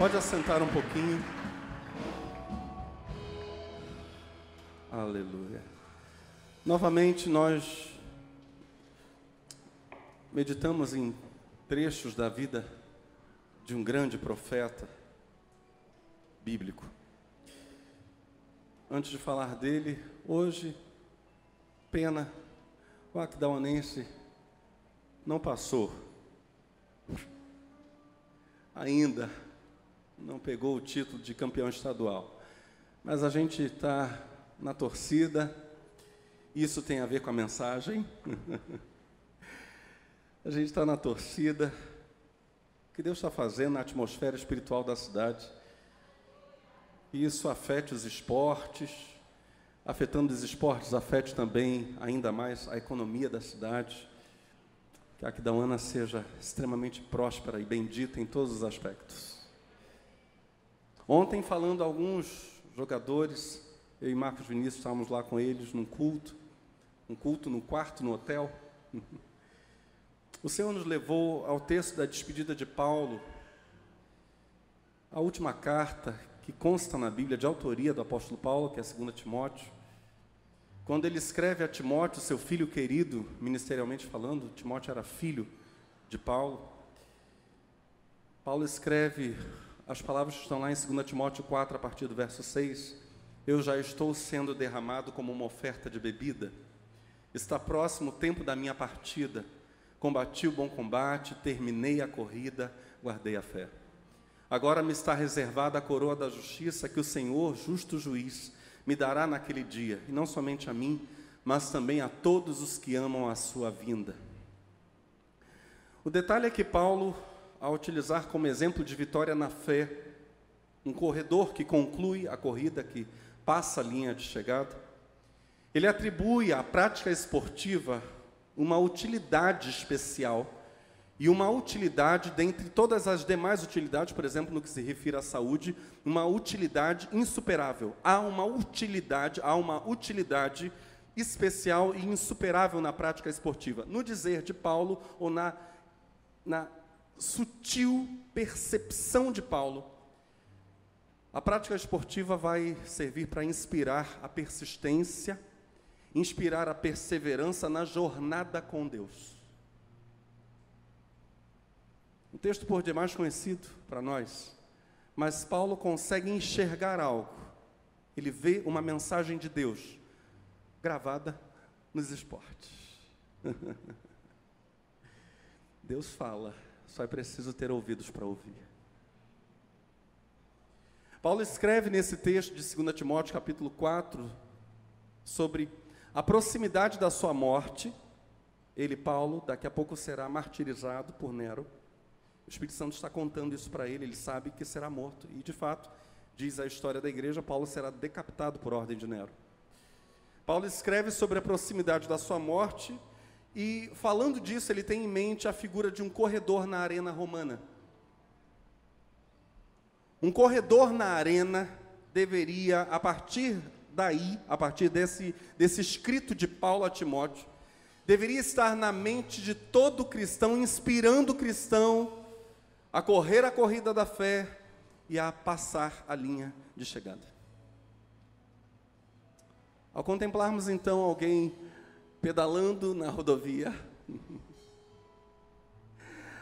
Pode assentar um pouquinho. Aleluia. Novamente nós meditamos em trechos da vida de um grande profeta bíblico. Antes de falar dele, hoje, pena, o Aquidauanense não passou. Ainda não pegou o título de campeão estadual. Mas a gente está na torcida. Isso tem a ver com a mensagem. A gente está na torcida. O que Deus está fazendo na atmosfera espiritual da cidade. E isso afete os esportes. Afetando os esportes, afete também ainda mais a economia da cidade. Que a Aquidauana seja extremamente próspera e bendita em todos os aspectos. Ontem, falando a alguns jogadores, eu e Marcos Vinícius estávamos lá com eles num culto, um culto no quarto, no hotel. O Senhor nos levou ao texto da despedida de Paulo, a última carta que consta na Bíblia de autoria do apóstolo Paulo, que é 2 Timóteo, quando ele escreve a Timóteo, seu filho querido, ministerialmente falando. Timóteo era filho de Paulo. Paulo escreve as palavras que estão lá em 2 Timóteo 4, a partir do verso 6. Eu já estou sendo derramado como uma oferta de bebida. Está próximo o tempo da minha partida. Combati o bom combate, terminei a corrida, guardei a fé. Agora me está reservada a coroa da justiça que o Senhor, justo juiz, me dará naquele dia, e não somente a mim, mas também a todos os que amam a sua vinda. O detalhe é que Paulo, ao utilizar como exemplo de vitória na fé, um corredor que conclui a corrida, que passa a linha de chegada, ele atribui à prática esportiva uma utilidade especial, e uma utilidade, dentre todas as demais utilidades, por exemplo, no que se refere à saúde, uma utilidade insuperável. Há uma utilidade especial e insuperável na prática esportiva. No dizer de Paulo, ou na sutil percepção de Paulo, a prática esportiva vai servir para inspirar a persistência, inspirar a perseverança na jornada com Deus. Um texto por demais conhecido para nós, mas Paulo consegue enxergar algo. Ele vê uma mensagem de Deus gravada nos esportes. Deus fala, só é preciso ter ouvidos para ouvir. Paulo escreve nesse texto de 2 Timóteo, capítulo 4, sobre a proximidade da sua morte. Ele, Paulo, daqui a pouco será martirizado por Nero. O Espírito Santo está contando isso para ele, ele sabe que será morto. E, de fato, diz a história da igreja, Paulo será decapitado por ordem de Nero. Paulo escreve sobre a proximidade da sua morte e, falando disso, ele tem em mente a figura de um corredor na arena romana. Um corredor na arena deveria, a partir daí, a partir desse escrito de Paulo a Timóteo, deveria estar na mente de todo cristão, inspirando o cristão a correr a corrida da fé e a passar a linha de chegada. Ao contemplarmos então alguém pedalando na rodovia,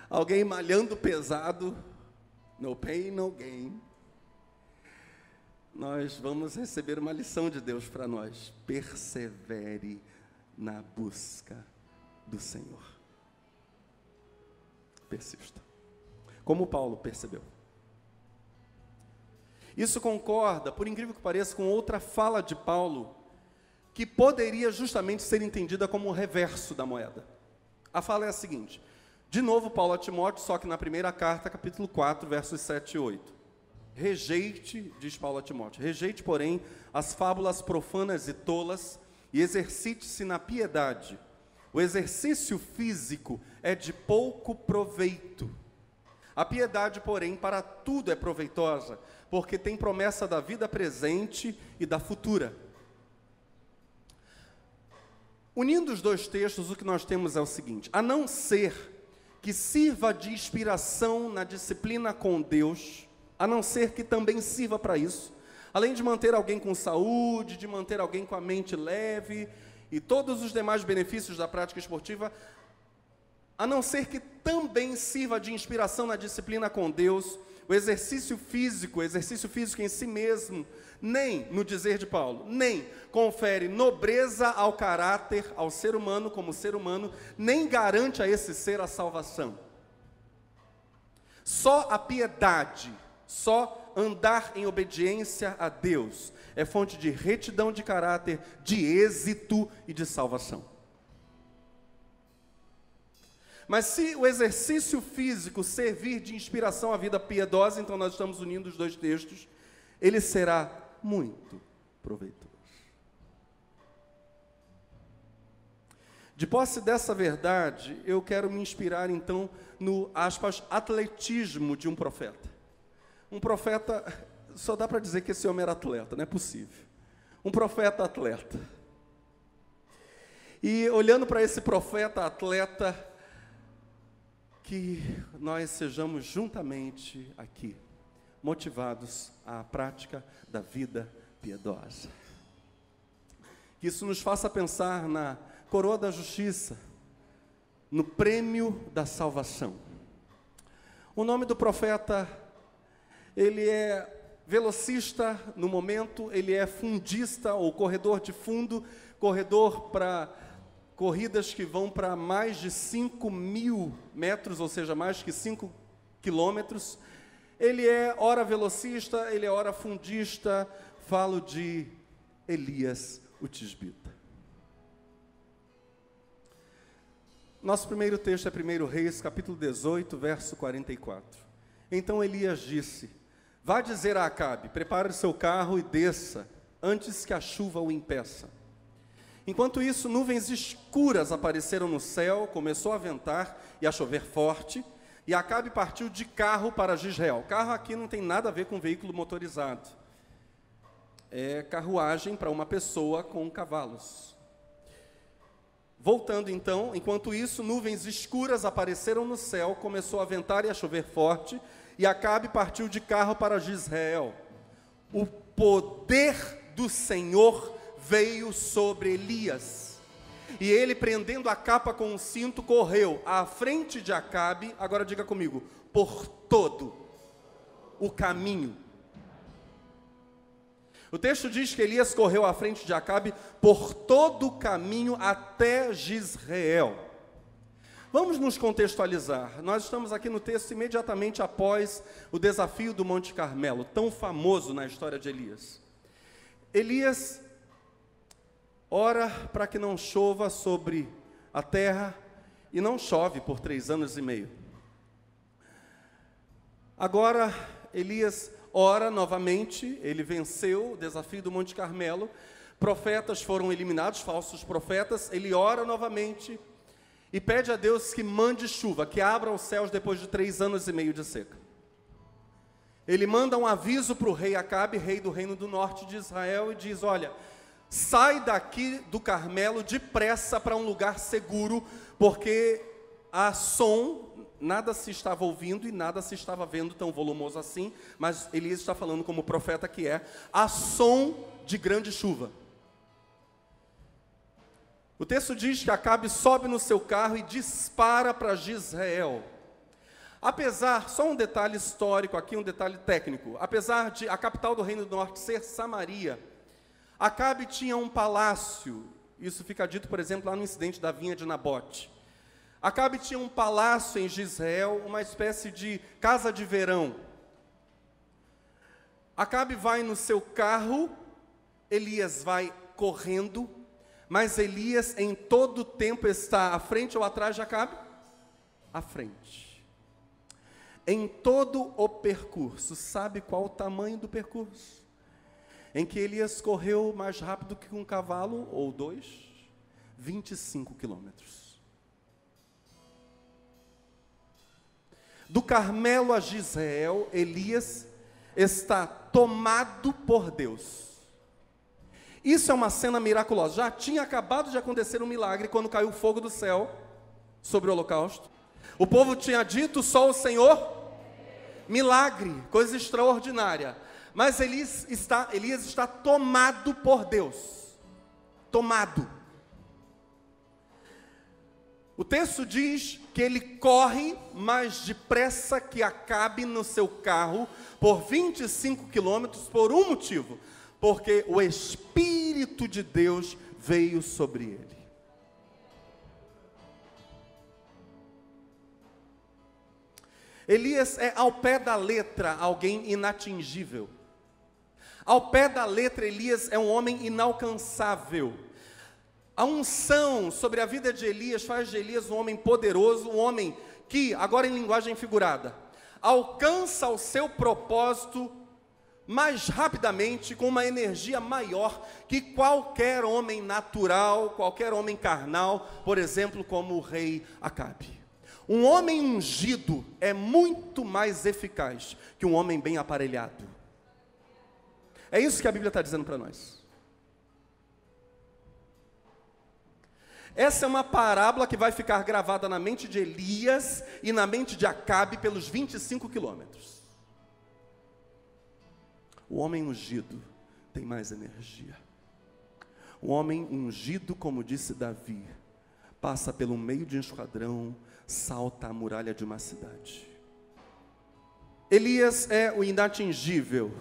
alguém malhando pesado, no pain, no gain, nós vamos receber uma lição de Deus para nós. Persevere na busca do Senhor. Persista. Como Paulo percebeu. Isso concorda, por incrível que pareça, com outra fala de Paulo, que poderia justamente ser entendida como o reverso da moeda. A fala é a seguinte, de novo Paulo a Timóteo, só que na primeira carta, capítulo 4, versos 7 e 8. Rejeite, diz Paulo a Timóteo, rejeite, porém, as fábulas profanas e tolas, e exercite-se na piedade. O exercício físico é de pouco proveito. A piedade, porém, para tudo é proveitosa, porque tem promessa da vida presente e da futura. Unindo os dois textos, o que nós temos é o seguinte: a não ser que sirva de inspiração na disciplina com Deus, a não ser que também sirva para isso, além de manter alguém com saúde, de manter alguém com a mente leve e todos os demais benefícios da prática esportiva, a não ser que também sirva de inspiração na disciplina com Deus, o exercício físico em si mesmo, nem, no dizer de Paulo, nem confere nobreza ao caráter, ao ser humano como ser humano, nem garante a esse ser a salvação. Só a piedade, só andar em obediência a Deus é fonte de retidão de caráter, de êxito e de salvação. Mas se o exercício físico servir de inspiração à vida piedosa, então nós estamos unindo os dois textos, ele será muito proveitoso. De posse dessa verdade, eu quero me inspirar então no, aspas, atletismo de um profeta. Um profeta, só dá para dizer que esse homem era atleta, não é possível. Um profeta atleta. E olhando para esse profeta atleta, que nós sejamos juntamente aqui, motivados à prática da vida piedosa. Que isso nos faça pensar na coroa da justiça, no prêmio da salvação. O nome do profeta, ele é velocista no momento, ele é fundista ou corredor de fundo, corredor para corridas que vão para mais de 5.000 metros, ou seja, mais que 5 quilômetros. Ele é ora velocista, ele é ora fundista. Falo de Elias, o tisbita. Nosso primeiro texto é 1 Reis, capítulo 18, verso 44. Então Elias disse: vá dizer a Acabe, prepare seu carro e desça, antes que a chuva o impeça. Enquanto isso, nuvens escuras apareceram no céu, começou a ventar e a chover forte, e Acabe partiu de carro para Jezreel. Carro aqui não tem nada a ver com veículo motorizado. É carruagem para uma pessoa com cavalos. Voltando então, enquanto isso, nuvens escuras apareceram no céu, começou a ventar e a chover forte, e Acabe partiu de carro para Jezreel. O poder do Senhor veio sobre Elias, e ele, prendendo a capa com um cinto, correu à frente de Acabe, agora diga comigo, por todo o caminho. O texto diz que Elias correu à frente de Acabe por todo o caminho até Jezreel. Vamos nos contextualizar. Nós estamos aqui no texto imediatamente após o desafio do Monte Carmelo, tão famoso na história de Elias. Elias ora para que não chova sobre a terra, e não chove por 3 anos e meio. Agora, Elias ora novamente, ele venceu o desafio do Monte Carmelo, profetas foram eliminados, falsos profetas, ele ora novamente, e pede a Deus que mande chuva, que abra os céus depois de 3 anos e meio de seca. Ele manda um aviso para o rei Acabe, rei do reino do norte de Israel, e diz: olha, sai daqui do Carmelo depressa para um lugar seguro, porque a som, nada se estava ouvindo e nada se estava vendo tão volumoso assim, mas Elias está falando como profeta que é, a som de grande chuva. O texto diz que Acabe sobe no seu carro e dispara para Jezreel. Apesar, só um detalhe histórico aqui, um detalhe técnico, apesar de a capital do reino do norte ser Samaria, Acabe tinha um palácio, isso fica dito, por exemplo, lá no incidente da vinha de Nabote. Acabe tinha um palácio em Jezreel, uma espécie de casa de verão. Acabe vai no seu carro, Elias vai correndo, mas Elias em todo o tempo está à frente ou atrás de Acabe? À frente. Em todo o percurso, sabe qual o tamanho do percurso? Em que Elias correu mais rápido que um cavalo, ou 2, 25 quilômetros. Do Carmelo a Jezreel, Elias está tomado por Deus. Isso é uma cena miraculosa. Já tinha acabado de acontecer um milagre quando caiu fogo do céu sobre o holocausto. O povo tinha dito: só o Senhor milagre, coisa extraordinária. Mas Elias está tomado por Deus. Tomado. O texto diz que ele corre mais depressa que Acabe no seu carro por 25 quilômetros por um motivo. Porque o Espírito de Deus veio sobre ele. Elias é ao pé da letra alguém inatingível. Ao pé da letra, Elias é um homem inalcançável. A unção sobre a vida de Elias faz de Elias um homem poderoso, um homem que, agora em linguagem figurada, alcança o seu propósito mais rapidamente, com uma energia maior que qualquer homem natural, qualquer homem carnal, por exemplo, como o rei Acabe. Um homem ungido é muito mais eficaz que um homem bem aparelhado. É isso que a Bíblia está dizendo para nós. Essa é uma parábola que vai ficar gravada na mente de Elias e na mente de Acabe pelos 25 quilômetros. O homem ungido tem mais energia. O homem ungido, como disse Davi, passa pelo meio de um esquadrão, salta a muralha de uma cidade. Elias é o inatingível.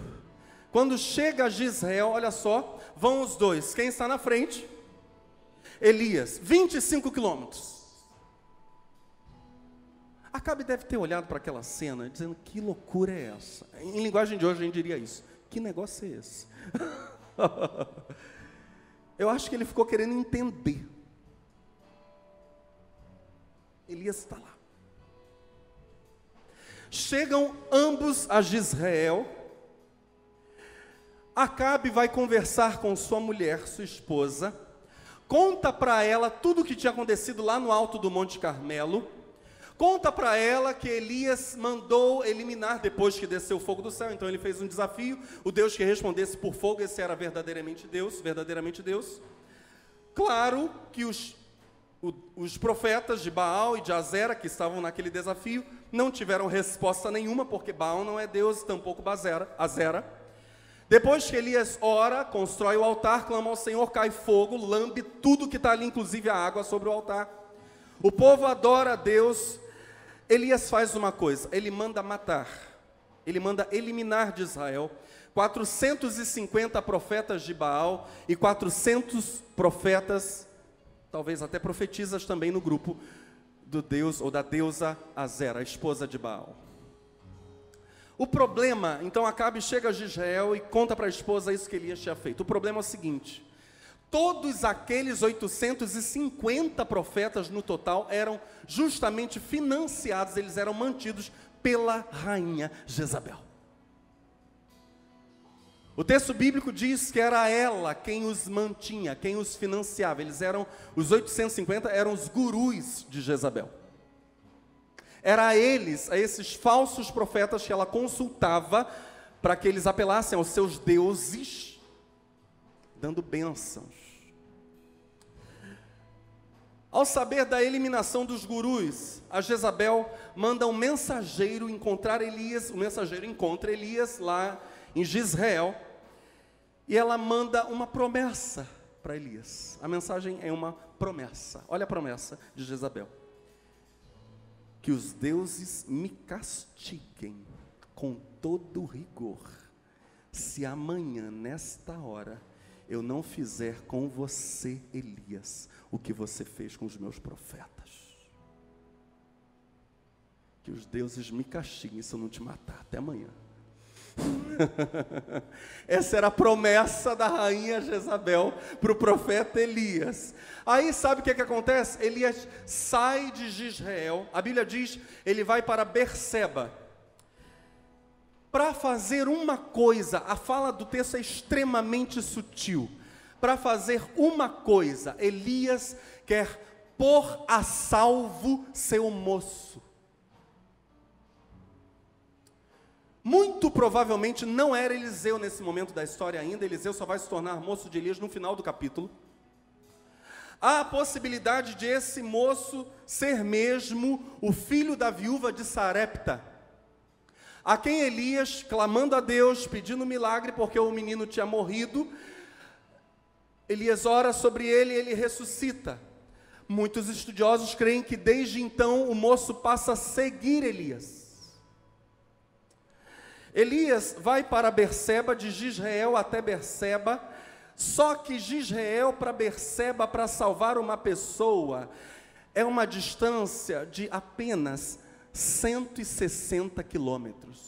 Quando chega a Jezreel, olha só, vão os dois. Quem está na frente? Elias, 25 quilômetros. Acabe deve ter olhado para aquela cena, dizendo, que loucura é essa? Em linguagem de hoje a gente diria isso. Que negócio é esse? Eu acho que ele ficou querendo entender. Elias está lá. Chegam ambos a Jezreel. Acabe vai conversar com sua mulher, sua esposa, conta para ela tudo o que tinha acontecido lá no alto do Monte Carmelo, conta para ela que Elias mandou eliminar depois que desceu o fogo do céu. Então ele fez um desafio, o Deus que respondesse por fogo, esse era verdadeiramente Deus. Claro que os profetas de Baal e de Azera, que estavam naquele desafio, não tiveram resposta nenhuma, porque Baal não é Deus, tampouco Azera. Depois que Elias ora, constrói o altar, clama ao Senhor, cai fogo, lambe tudo que está ali, inclusive a água sobre o altar. O povo adora a Deus. Elias faz uma coisa, ele manda matar, ele manda eliminar de Israel 450 profetas de Baal e 400 profetas, talvez até profetisas também no grupo do Deus ou da deusa Azera, a esposa de Baal. O problema, então Acabe chega a Jezreel e conta para a esposa isso que Elias tinha feito. O problema é o seguinte: todos aqueles 850 profetas no total eram justamente financiados, eles eram mantidos pela rainha Jezabel. O texto bíblico diz que era ela quem os mantinha, quem os financiava. Os 850 eram os gurus de Jezabel. Era a esses falsos profetas que ela consultava para que eles apelassem aos seus deuses, dando bênçãos. Ao saber da eliminação dos gurus, a Jezabel manda um mensageiro encontrar Elias. O mensageiro encontra Elias lá em Jezreel e ela manda uma promessa para Elias. A mensagem é uma promessa. Olha a promessa de Jezabel: que os deuses me castiguem com todo rigor, se amanhã, nesta hora, eu não fizer com você, Elias, o que você fez com os meus profetas. Que os deuses me castiguem se eu não te matar, até amanhã. Essa era a promessa da rainha Jezabel para o profeta Elias. Aí sabe o que acontece? Elias sai de Jezreel, a Bíblia diz, ele vai para Berseba para fazer uma coisa. A fala do texto é extremamente sutil. Para fazer uma coisa, Elias quer pôr a salvo seu moço. Muito provavelmente não era Eliseu nesse momento da história ainda. Eliseu só vai se tornar moço de Elias no final do capítulo. Há a possibilidade de esse moço ser mesmo o filho da viúva de Sarepta. a quem Elias, clamando a Deus, pedindo um milagre, porque o menino tinha morrido, Elias ora sobre ele e ele ressuscita. Muitos estudiosos creem que desde então o moço passa a seguir Elias. Elias vai para Berseba, de Jizreel até Berseba, só que Jizreel para Berseba, para salvar uma pessoa, é uma distância de apenas 160 quilômetros.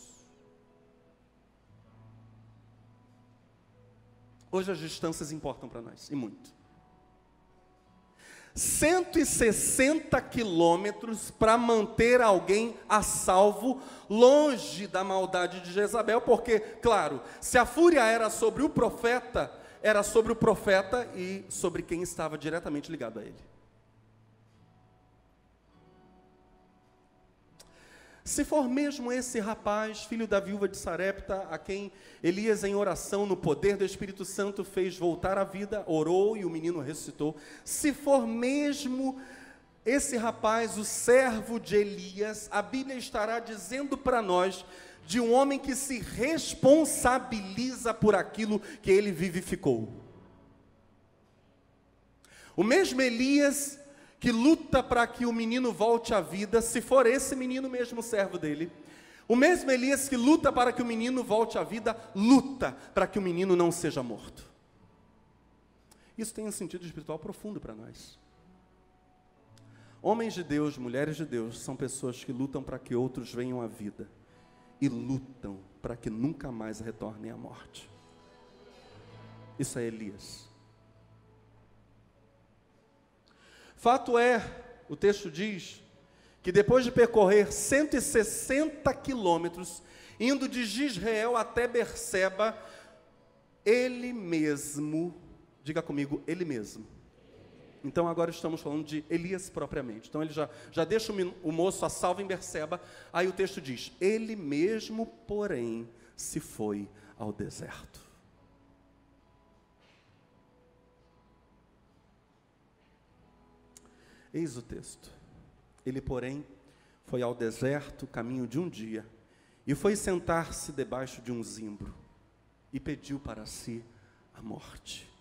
Hoje as distâncias importam para nós, e muito. 160 quilômetros para manter alguém a salvo, longe da maldade de Jezabel, porque, claro, se a fúria era sobre o profeta e sobre quem estava diretamente ligado a ele. Se for mesmo esse rapaz, filho da viúva de Sarepta, a quem Elias em oração, no poder do Espírito Santo, fez voltar à vida, orou e o menino ressuscitou, se for mesmo esse rapaz, o servo de Elias, a Bíblia estará dizendo para nós de um homem que se responsabiliza por aquilo que ele vivificou. O mesmo Elias que luta para que o menino volte à vida, se for esse menino mesmo servo dele, o mesmo Elias que luta para que o menino volte à vida, luta para que o menino não seja morto. Isso tem um sentido espiritual profundo para nós. Homens de Deus, mulheres de Deus, são pessoas que lutam para que outros venham à vida, e lutam para que nunca mais retornem à morte. Isso é Elias. Fato é, o texto diz, que depois de percorrer 160 quilômetros, indo de Jizreel até Berseba, ele mesmo, diga comigo, ele mesmo. Então agora estamos falando de Elias propriamente. Então ele já deixa o moço a salvo em Berseba, aí o texto diz, ele mesmo, porém, se foi ao deserto. Eis o texto. Ele, porém, foi ao deserto, caminho de um dia, e foi sentar-se debaixo de um zimbro, e pediu para si a morte.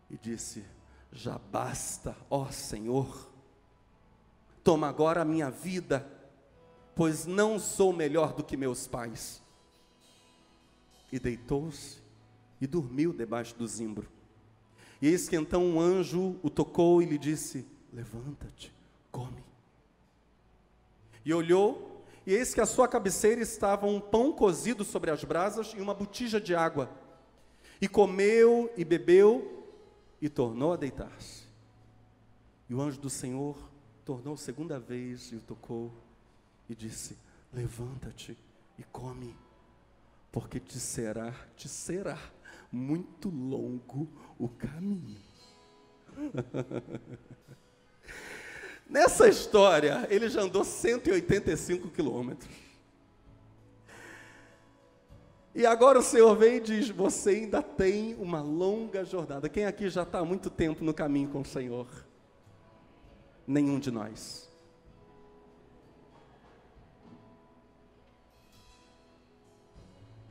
E disse, já basta, ó Senhor, toma agora a minha vida, pois não sou melhor do que meus pais. E deitou-se, e dormiu debaixo do zimbro. E eis que então um anjo o tocou e lhe disse, levanta-te, come. E olhou, e eis que à sua cabeceira estava um pão cozido sobre as brasas e uma botija de água. E comeu e bebeu e tornou a deitar-se. E o anjo do Senhor tornou segunda vez e o tocou e disse, levanta-te e come, porque te será muito longo o caminho. Nessa história, ele já andou 185 quilômetros. E agora o Senhor vem e diz, você ainda tem uma longa jornada. Quem aqui já está há muito tempo no caminho com o Senhor? Nenhum de nós.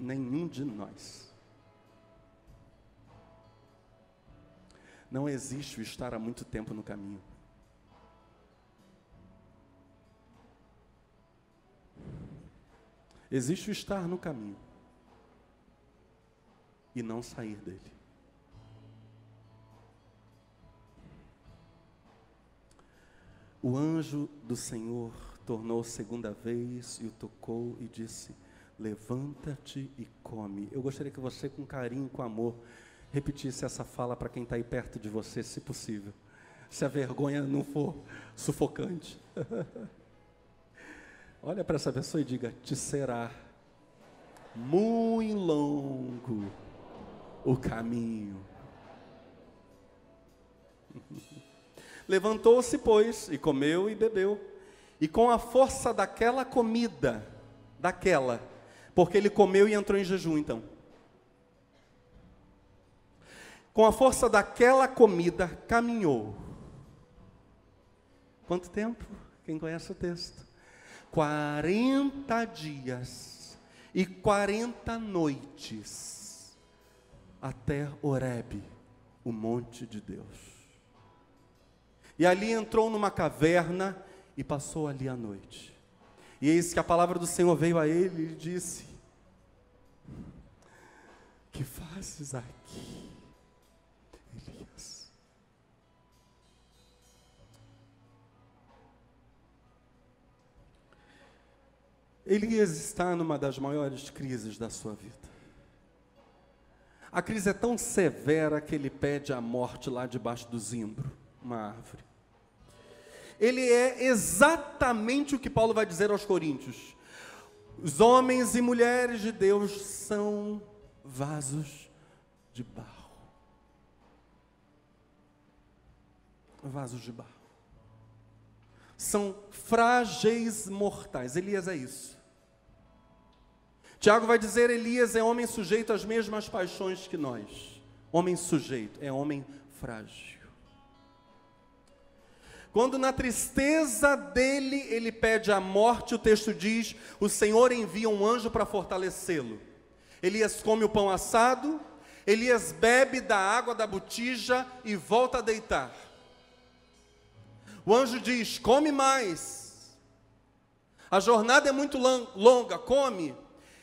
Nenhum de nós. Não existe o estar há muito tempo no caminho. Existe o estar no caminho e não sair dele. O anjo do Senhor tornou segunda vez e o tocou e disse, levanta-te e come. Eu gostaria que você, com carinho, com amor, repetisse essa fala para quem está aí perto de você, se possível. Se a vergonha não for sufocante. Olha para essa pessoa e diga, te será muito longo o caminho. Levantou-se, pois, e comeu e bebeu. E com a força daquela comida, porque ele comeu e entrou em jejum, então. Com a força daquela comida, caminhou. Quanto tempo? Quem conhece o texto? 40 dias e 40 noites até Horebe, o monte de Deus. E ali entrou numa caverna e passou ali a noite. E eis que a palavra do Senhor veio a ele e disse: que fazes aqui, Elias? Elias está numa das maiores crises da sua vida. A crise é tão severa que ele pede a morte lá debaixo do zimbro, uma árvore. Ele é exatamente o que Paulo vai dizer aos coríntios: os homens e mulheres de Deus são vasos de barro. Vasos de barro. São frágeis mortais. Elias é isso. Tiago vai dizer: Elias é homem sujeito às mesmas paixões que nós. Homem sujeito, é homem frágil. Quando na tristeza dele, ele pede a morte, o texto diz: o Senhor envia um anjo para fortalecê-lo. Elias come o pão assado, Elias bebe da água da botija e volta a deitar. O anjo diz: come mais, a jornada é muito longa, come.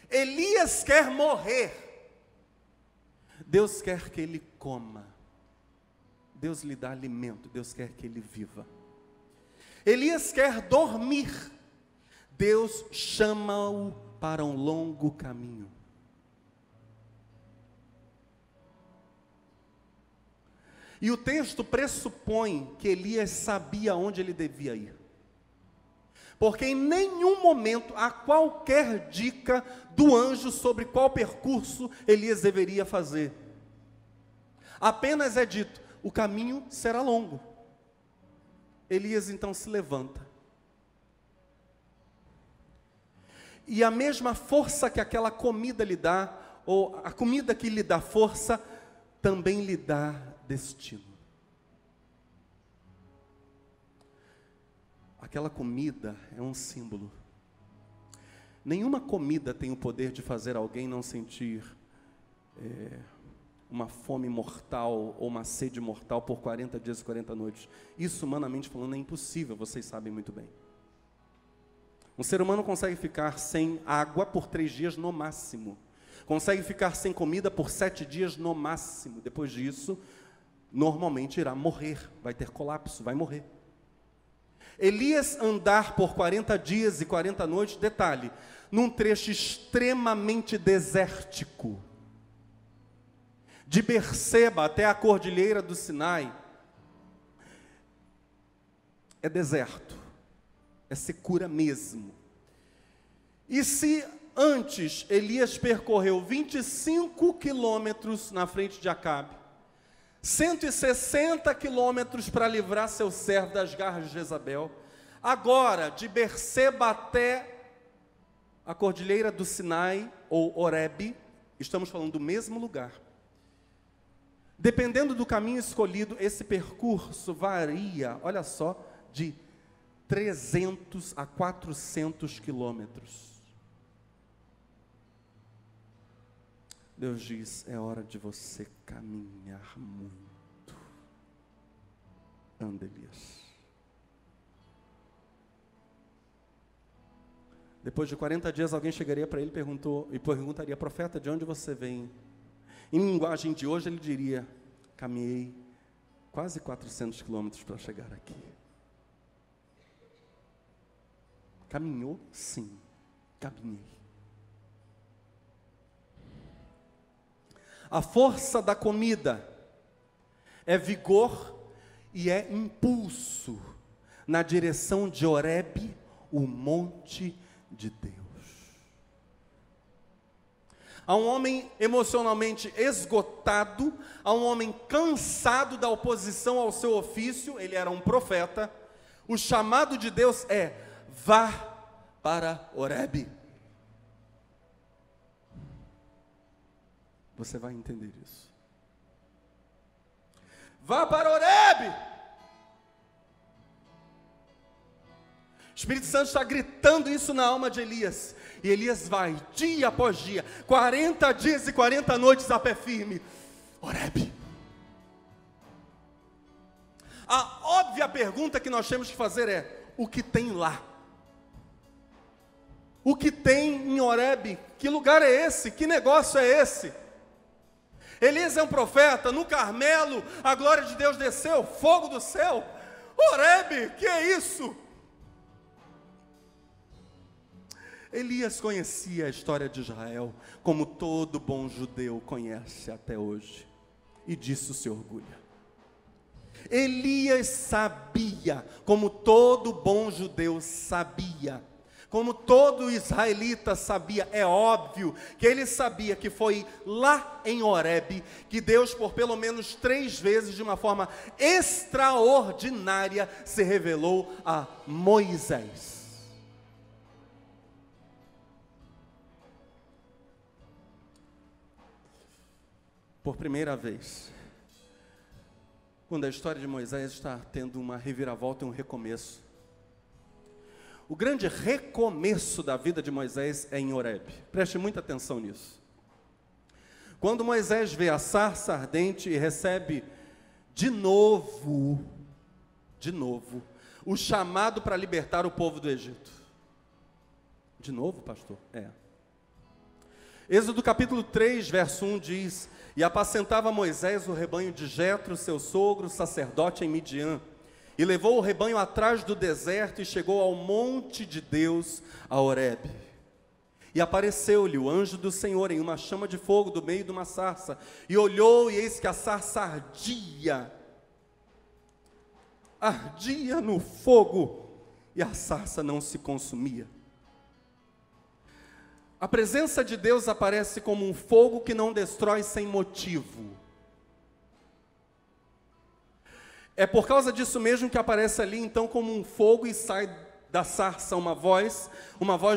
Elias quer morrer, Deus quer que ele coma, Deus lhe dá alimento, Deus quer que ele viva. Elias quer dormir, Deus chama-o para um longo caminho. E o texto pressupõe que Elias sabia onde ele devia ir. Porque em nenhum momento há qualquer dica do anjo sobre qual percurso Elias deveria fazer. Apenas é dito: o caminho será longo. Elias então se levanta. E a mesma força que aquela comida lhe dá, ou a comida que lhe dá força, também lhe dá destino. Aquela comida é um símbolo. Nenhuma comida tem o poder de fazer alguém não sentir uma fome mortal ou uma sede mortal por 40 dias e 40 noites. Isso, humanamente falando, é impossível, vocês sabem muito bem. Um ser humano consegue ficar sem água por 3 dias no máximo. Consegue ficar sem comida por 7 dias no máximo. Depois disso, normalmente irá morrer, vai ter colapso, vai morrer. Elias andar por 40 dias e 40 noites, detalhe, num trecho extremamente desértico, de Berseba até a cordilheira do Sinai, é deserto, é secura mesmo. E se antes Elias percorreu 25 quilômetros na frente de Acabe, 160 quilômetros para livrar seu servo das garras de Jezabel, agora de Berseba até a cordilheira do Sinai, ou Horebe, estamos falando do mesmo lugar. Dependendo do caminho escolhido, esse percurso varia, olha só, de 300 a 400 quilômetros. Deus diz: é hora de você caminhar muito. Anda, Elias. Depois de 40 dias, alguém chegaria para ele e perguntaria: profeta, de onde você vem? Em linguagem de hoje, ele diria: caminhei quase 400 quilômetros para chegar aqui. Caminhou? Sim, caminhei. A força da comida é vigor e é impulso na direção de Horebe, o monte de Deus. Há um homem emocionalmente esgotado, há um homem cansado da oposição ao seu ofício, ele era um profeta. O chamado de Deus é: vá para Horebe. Você vai entender isso. Vá para Horebe. O Espírito Santo está gritando isso na alma de Elias. E Elias vai, dia após dia, 40 dias e 40 noites a pé firme. Horebe. A óbvia pergunta que nós temos que fazer é: o que tem lá? O que tem em Horebe? Que lugar é esse? Que negócio é esse? Elias é um profeta, no Carmelo a glória de Deus desceu, fogo do céu. Horebe, que é isso? Elias conhecia a história de Israel, como todo bom judeu conhece até hoje, e disso se orgulha. Elias sabia, como todo bom judeu sabia, como todo israelita sabia, é óbvio que ele sabia que foi lá em Horebe que Deus, por pelo menos 3 vezes, de uma forma extraordinária, se revelou a Moisés. Por primeira vez, quando a história de Moisés está tendo uma reviravolta e um recomeço. O grande recomeço da vida de Moisés é em Horebe. Preste muita atenção nisso. Quando Moisés vê a sarça ardente e recebe de novo, o chamado para libertar o povo do Egito. De novo, pastor? É. Êxodo capítulo 3, verso 1 diz: e apacentava Moisés o rebanho de Jetro, seu sogro, sacerdote em Midian, e levou o rebanho atrás do deserto e chegou ao monte de Deus, a Horebe. E apareceu-lhe o anjo do Senhor em uma chama de fogo do meio de uma sarça, e olhou, e eis que a sarça ardia no fogo, e a sarça não se consumia. A presença de Deus aparece como um fogo que não destrói sem motivo. É por causa disso mesmo que aparece ali então como um fogo e sai da sarça uma voz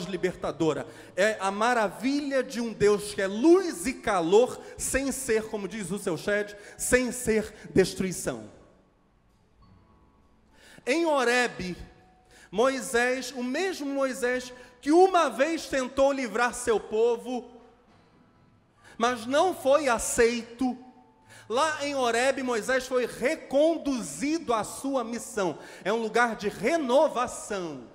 libertadora. É a maravilha de um Deus que é luz e calor, sem ser, como diz o seu Shed, sem ser destruição. Em Horebe, Moisés, o mesmo Moisés que uma vez tentou livrar seu povo, mas não foi aceito. Lá em Horebe, Moisés foi reconduzido à sua missão. É um lugar de renovação.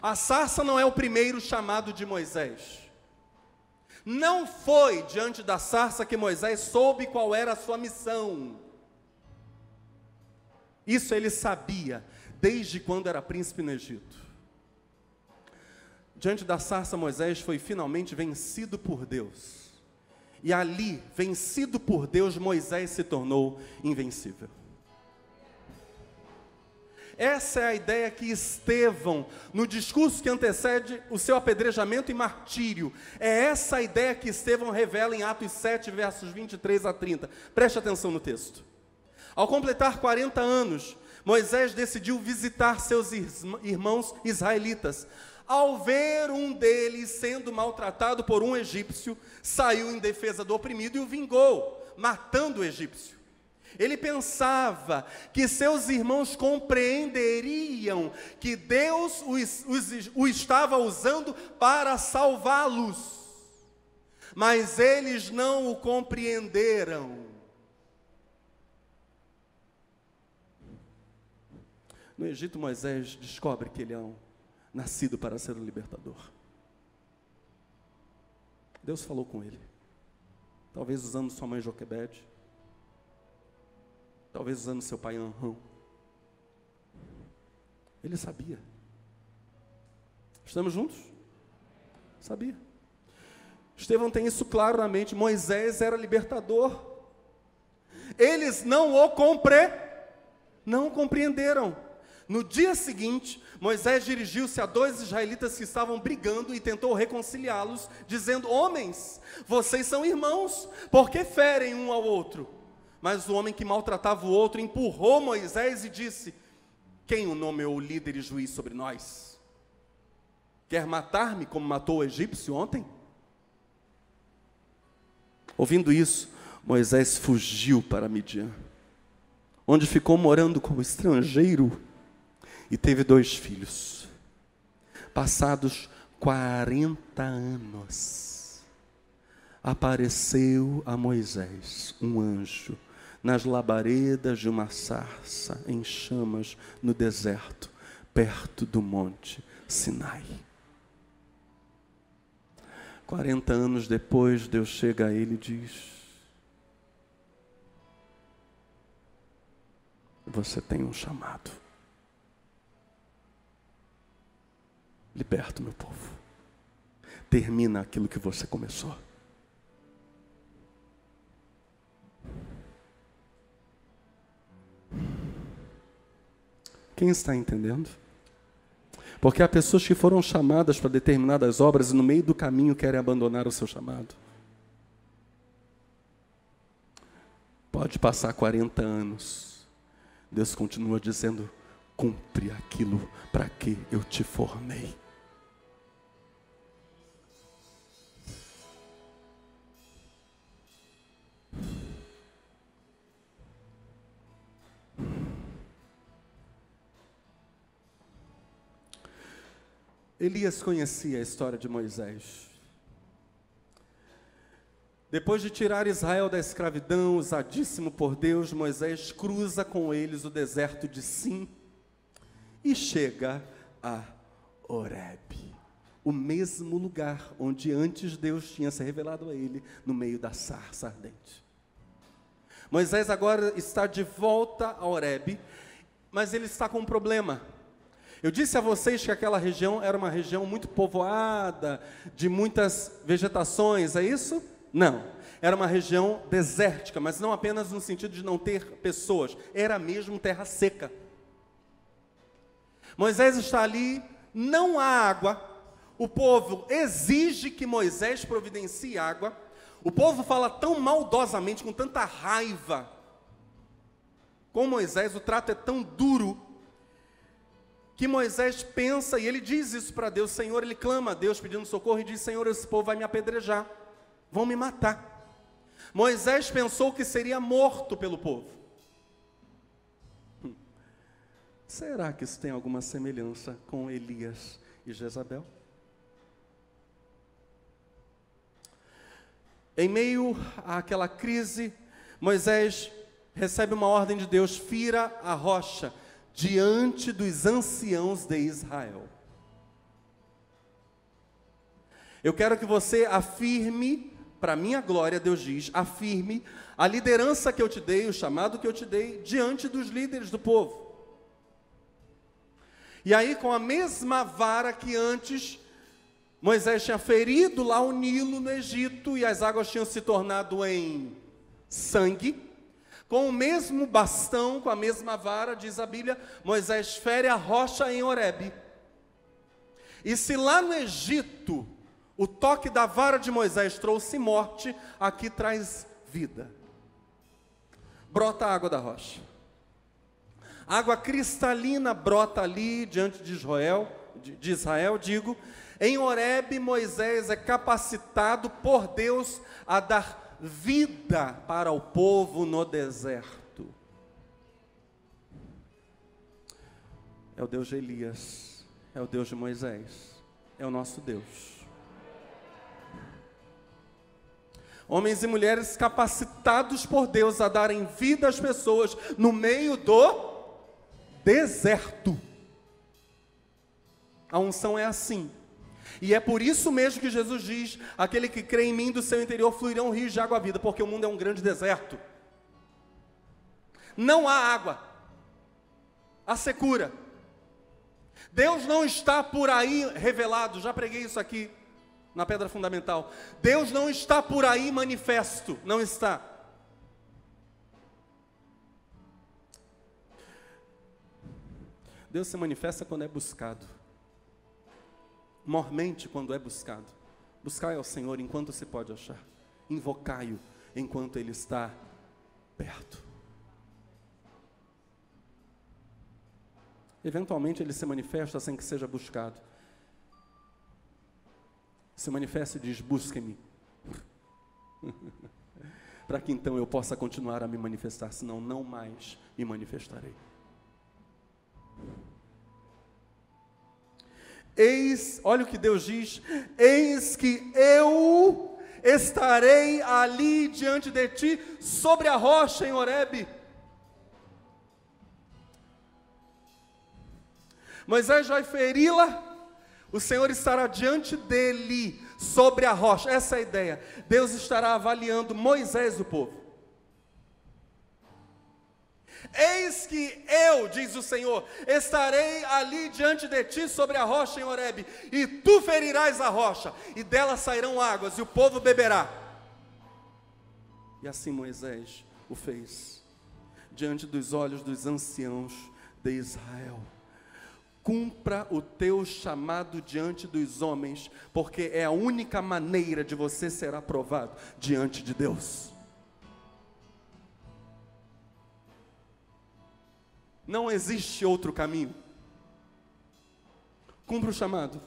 A sarça não é o primeiro chamado de Moisés. Não foi diante da sarça que Moisés soube qual era a sua missão. Isso ele sabia desde quando era príncipe no Egito. Diante da sarça, Moisés foi finalmente vencido por Deus. E ali, vencido por Deus, Moisés se tornou invencível. Essa é a ideia que Estevão, no discurso que antecede o seu apedrejamento e martírio, é essa a ideia que Estevão revela em Atos 7, versos 23 a 30. Preste atenção no texto. Ao completar 40 anos, Moisés decidiu visitar seus irmãos israelitas. Ao ver um deles sendo maltratado por um egípcio, saiu em defesa do oprimido e o vingou, matando o egípcio. Ele pensava que seus irmãos compreenderiam que Deus o estava usando para salvá-los, mas eles não o compreenderam. No Egito, Moisés descobre que ele é nascido para ser um libertador. Deus falou com ele, talvez usando sua mãe Joquebede, talvez usando seu pai Anrão. Ele sabia. Estamos juntos? Sabia. Estevão tem isso claro na mente. Moisés era libertador. Eles não compreenderam. No dia seguinte, Moisés dirigiu-se a 2 israelitas que estavam brigando e tentou reconciliá-los, dizendo: homens, vocês são irmãos, por que ferem um ao outro? Mas o homem que maltratava o outro empurrou Moisés e disse: quem o nomeou líder e juiz sobre nós? Quer matar-me como matou o egípcio ontem? Ouvindo isso, Moisés fugiu para Midian, onde ficou morando como estrangeiro, e teve 2 filhos. Passados 40 anos, apareceu a Moisés um anjo nas labaredas de uma sarça em chamas no deserto, perto do monte Sinai. 40 anos depois, Deus chega a ele e diz: você tem um chamado. Liberta o meu povo. Termina aquilo que você começou. Quem está entendendo? Porque há pessoas que foram chamadas para determinadas obras e no meio do caminho querem abandonar o seu chamado. Pode passar 40 anos. Deus continua dizendo: cumpre aquilo para que eu te formei. Elias conhecia a história de Moisés. Depois de tirar Israel da escravidão, usadíssimo por Deus, Moisés cruza com eles o deserto de Sim e chega a Horebe, o mesmo lugar onde antes Deus tinha se revelado a ele, no meio da sarça ardente. Moisés agora está de volta a Horebe, mas ele está com um problema. Eu disse a vocês que aquela região era uma região muito povoada, de muitas vegetações, é isso? Não. Era uma região desértica, mas não apenas no sentido de não ter pessoas, era mesmo terra seca. Moisés está ali, não há água, o povo exige que Moisés providencie água, o povo fala tão maldosamente, com tanta raiva com Moisés, o trato é tão duro, que Moisés pensa, e ele diz isso para Deus, Senhor, ele clama a Deus pedindo socorro e diz: Senhor, esse povo vai me apedrejar, vão me matar. Moisés pensou que seria morto pelo povo. Será que isso tem alguma semelhança com Elias e Jezabel? Em meio àquela crise, Moisés recebe uma ordem de Deus: fira a rocha diante dos anciãos de Israel. Eu quero que você afirme, para minha glória, Deus diz, afirme a liderança que eu te dei, o chamado que eu te dei, diante dos líderes do povo. E aí, com a mesma vara que antes Moisés tinha ferido lá o Nilo no Egito, e as águas tinham se tornado em sangue, com o mesmo bastão, com a mesma vara, diz a Bíblia, Moisés fere a rocha em Horebe. E se lá no Egito o toque da vara de Moisés trouxe morte, aqui traz vida. Brota a água da rocha. Água cristalina brota ali diante de Israel, digo. Em Horebe, Moisés é capacitado por Deus a dar vida para o povo no deserto. É o Deus de Elias, é o Deus de Moisés, é o nosso Deus. Homens e mulheres capacitados por Deus a darem vida às pessoas no meio do deserto. A unção é assim. E é por isso mesmo que Jesus diz: aquele que crê em mim, do seu interior fluirão rios de água vida, porque o mundo é um grande deserto. Não há água, há secura. Deus não está por aí revelado, já preguei isso aqui na Pedra Fundamental. Deus não está por aí manifesto, não está. Deus se manifesta quando é buscado. Mormente quando é buscado. Buscai ao Senhor enquanto se pode achar. Invocai-o enquanto Ele está perto. Eventualmente Ele se manifesta sem que seja buscado. Se manifesta e diz: busque-me. Para que então eu possa continuar a me manifestar, senão não mais me manifestarei. Eis, olha o que Deus diz: eis que eu estarei ali diante de ti, sobre a rocha em Horebe. Moisés vai feri-la, o Senhor estará diante dele, sobre a rocha. Essa é a ideia. Deus estará avaliando Moisés, o povo. Eis que eu, diz o Senhor, estarei ali diante de ti sobre a rocha em Horebe, e tu ferirás a rocha, e dela sairão águas, e o povo beberá. E assim Moisés o fez, diante dos olhos dos anciãos de Israel. Cumpra o teu chamado diante dos homens, porque é a única maneira de você ser aprovado diante de Deus. Não existe outro caminho. Cumpra o chamado.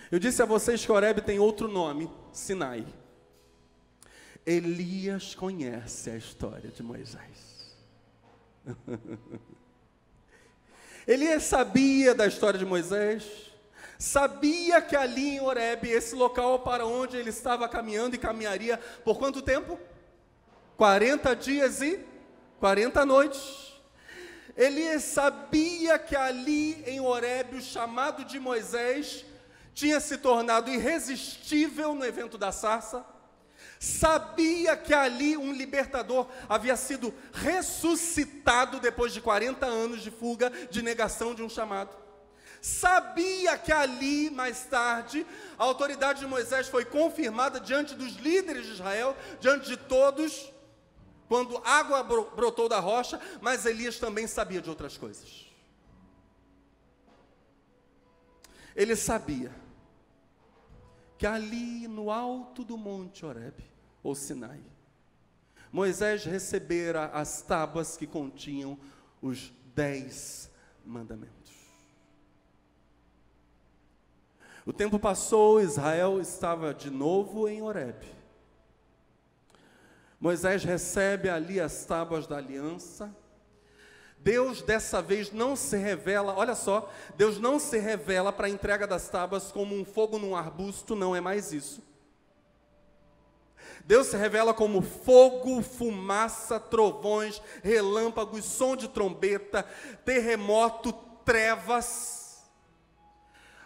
Eu disse a vocês que Horebe tem outro nome, Sinai. Elias conhece a história de Moisés. Elias sabia da história de Moisés, sabia que ali em Horebe, esse local para onde ele estava caminhando, e caminharia por quanto tempo? 40 dias e 40 noites. Elias sabia que ali em Horebe o chamado de Moisés tinha se tornado irresistível no evento da sarça. Sabia que ali um libertador havia sido ressuscitado depois de 40 anos de fuga, de negação de um chamado. Sabia que ali, mais tarde, a autoridade de Moisés foi confirmada diante dos líderes de Israel, diante de todos, quando água brotou da rocha, mas Elias também sabia de outras coisas. Ele sabia que ali no alto do monte Horebe, ou Sinai, Moisés recebera as tábuas que continham os 10 mandamentos. O tempo passou, Israel estava de novo em Horebe. Moisés recebe ali as tábuas da aliança. Deus dessa vez não se revela, olha só, Deus não se revela para a entrega das tábuas como um fogo num arbusto, não é mais isso. Deus se revela como fogo, fumaça, trovões, relâmpagos, som de trombeta, terremoto, trevas.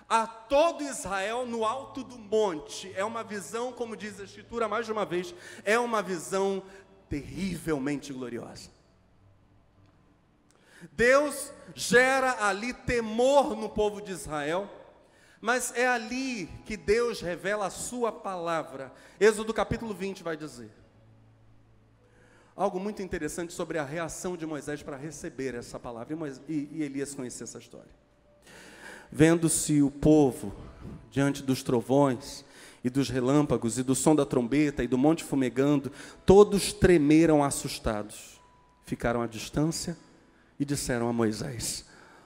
A todo Israel no alto do monte. É uma visão, como diz a Escritura mais de uma vez, é uma visão terrivelmente gloriosa. Deus gera ali temor no povo de Israel, mas é ali que Deus revela a sua palavra. Êxodo capítulo 20 vai dizer algo muito interessante sobre a reação de Moisés para receber essa palavra, e Elias conhecia essa história. Vendo-se o povo diante dos trovões e dos relâmpagos e do som da trombeta e do monte fumegando, todos tremeram assustados, ficaram à distância e disseram a Moisés: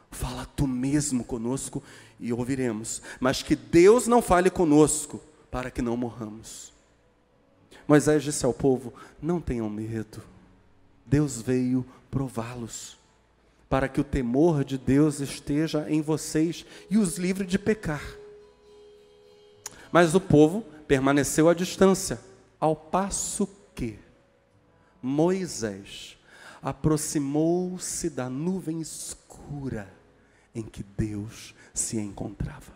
fala tu mesmo conosco e ouviremos, mas que Deus não fale conosco, para que não morramos. Moisés disse ao povo: não tenham medo, Deus veio prová-los, para que o temor de Deus esteja em vocês e os livre de pecar. Mas o povo permaneceu à distância, ao passo que Moisés aproximou-se da nuvem escura em que Deus se encontrava.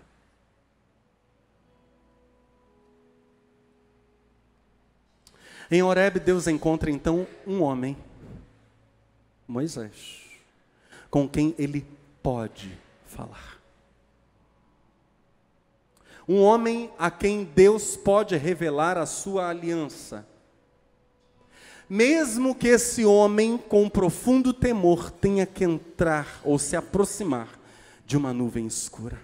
Em Horebe, Deus encontra então um homem, Moisés, com quem ele pode falar. Um homem a quem Deus pode revelar a sua aliança. Mesmo que esse homem, com profundo temor, tenha que entrar ou se aproximar de uma nuvem escura.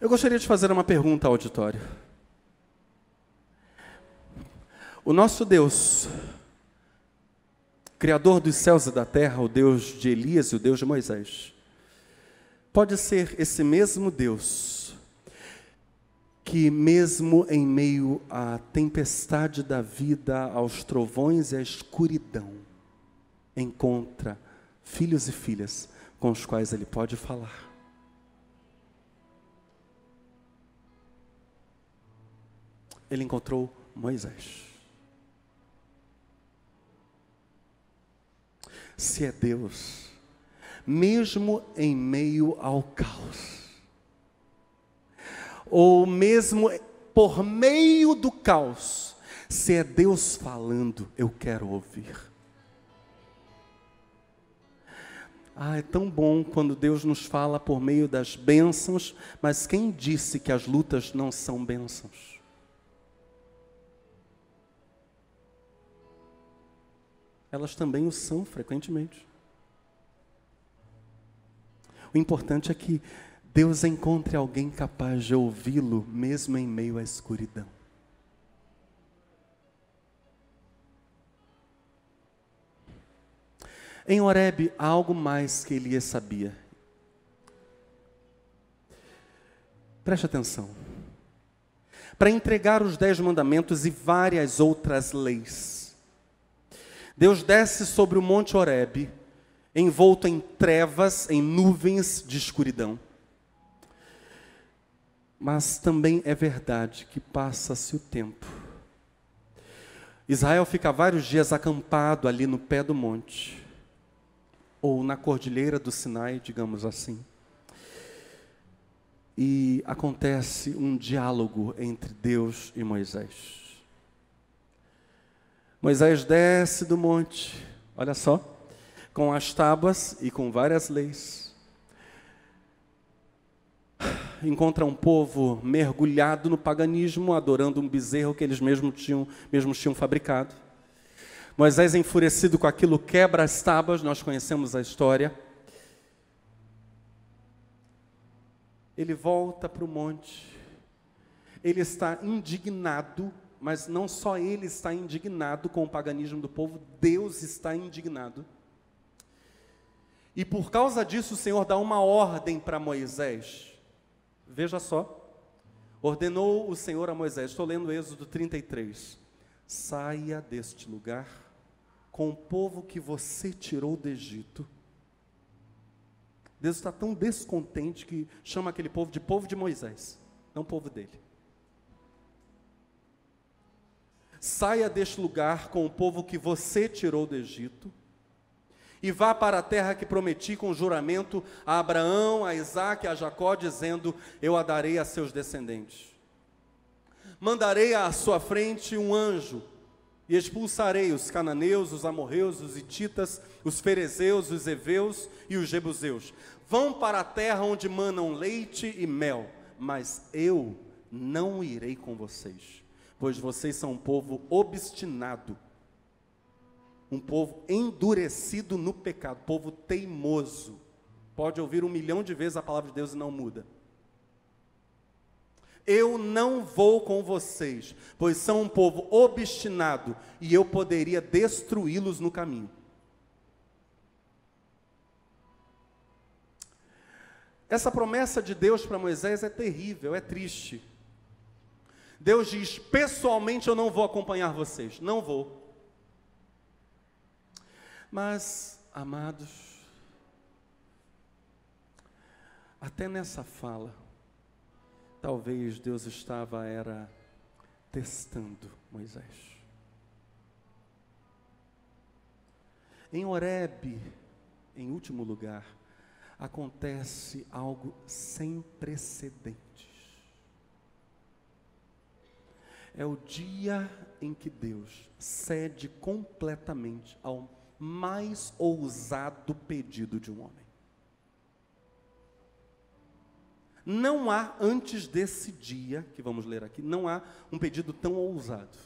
Eu gostaria de fazer uma pergunta ao auditório. O nosso Deus, Criador dos céus e da terra, o Deus de Elias e o Deus de Moisés, pode ser esse mesmo Deus que, mesmo em meio à tempestade da vida, aos trovões e à escuridão, encontra filhos e filhas com os quais ele pode falar. Ele encontrou Moisés. Se é Deus, mesmo em meio ao caos, ou mesmo por meio do caos, se é Deus falando, eu quero ouvir. É tão bom quando Deus nos fala por meio das bênçãos, mas quem disse que as lutas não são bênçãos? Elas também o são frequentemente. O importante é que Deus encontre alguém capaz de ouvi-lo, mesmo em meio à escuridão. Em Horebe, há algo mais que Elias sabia. Preste atenção. Para entregar os 10 mandamentos e várias outras leis, Deus desce sobre o monte Horebe, envolto em trevas, em nuvens de escuridão. Mas também é verdade que passa-se o tempo. Israel fica vários dias acampado ali no pé do monte, ou na cordilheira do Sinai, digamos assim. E acontece um diálogo entre Deus e Moisés. Moisés desce do monte, olha só, com as tábuas e com várias leis. Encontra um povo mergulhado no paganismo, adorando um bezerro que eles mesmos tinham fabricado. Moisés, enfurecido com aquilo, quebra as tábuas, nós conhecemos a história. Ele volta para o monte. Ele está indignado, mas não só ele está indignado com o paganismo do povo, Deus está indignado. E por causa disso o Senhor dá uma ordem para Moisés. Veja só, ordenou o Senhor a Moisés, estou lendo Êxodo 33, saia deste lugar com o povo que você tirou do Egito. Deus está tão descontente que chama aquele povo de Moisés, não povo dele. Saia deste lugar com o povo que você tirou do Egito, e vá para a terra que prometi com juramento a Abraão, a Isaque e a Jacó, dizendo, eu a darei a seus descendentes. Mandarei à sua frente um anjo, e expulsarei os cananeus, os amorreus, os hititas, os ferezeus, os heveus e os jebuseus. Vão para a terra onde manam leite e mel, mas eu não irei com vocês, pois vocês são um povo obstinado, um povo endurecido no pecado, povo teimoso. Pode ouvir 1 milhão de vezes a palavra de Deus e não muda. Eu não vou com vocês, pois são um povo obstinado, e eu poderia destruí-los no caminho. Essa promessa de Deus para Moisés é terrível, é triste. Deus diz, pessoalmente eu não vou acompanhar vocês, não vou. Mas, amados, até nessa fala, talvez Deus estava testando Moisés. Em Horebe, em último lugar, acontece algo sem precedentes. É o dia em que Deus cede completamente ao mais ousado pedido de um homem. Não há, antes desse dia, que vamos ler aqui, não há um pedido tão ousado.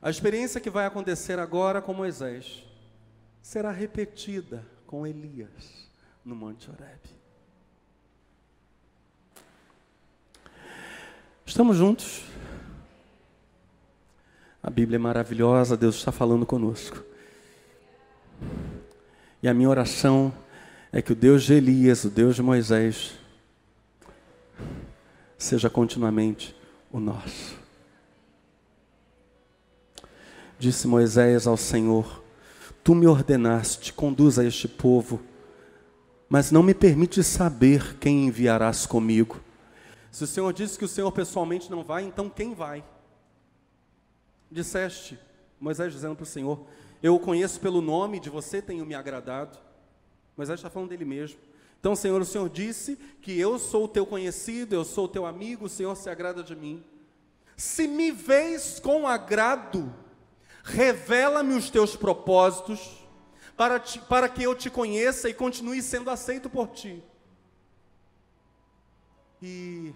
A experiência que vai acontecer agora com Moisés será repetida com Elias no Monte Horebe. Estamos juntos? A Bíblia é maravilhosa, Deus está falando conosco. E a minha oração é que o Deus de Elias, o Deus de Moisés, seja continuamente o nosso. Disse Moisés ao Senhor: Tu me ordenaste, conduza este povo, mas não me permite saber quem enviarás comigo. Se o Senhor disse que o Senhor pessoalmente não vai, então quem vai? Disseste, Moisés dizendo para o Senhor: eu o conheço pelo nome, de você tenho me agradado. Moisés está falando dele mesmo. Então, Senhor, o Senhor disse que eu sou o teu conhecido, eu sou o teu amigo, o Senhor se agrada de mim. Se me vês com agrado, revela-me os teus propósitos, para que eu te conheça e continue sendo aceito por ti. E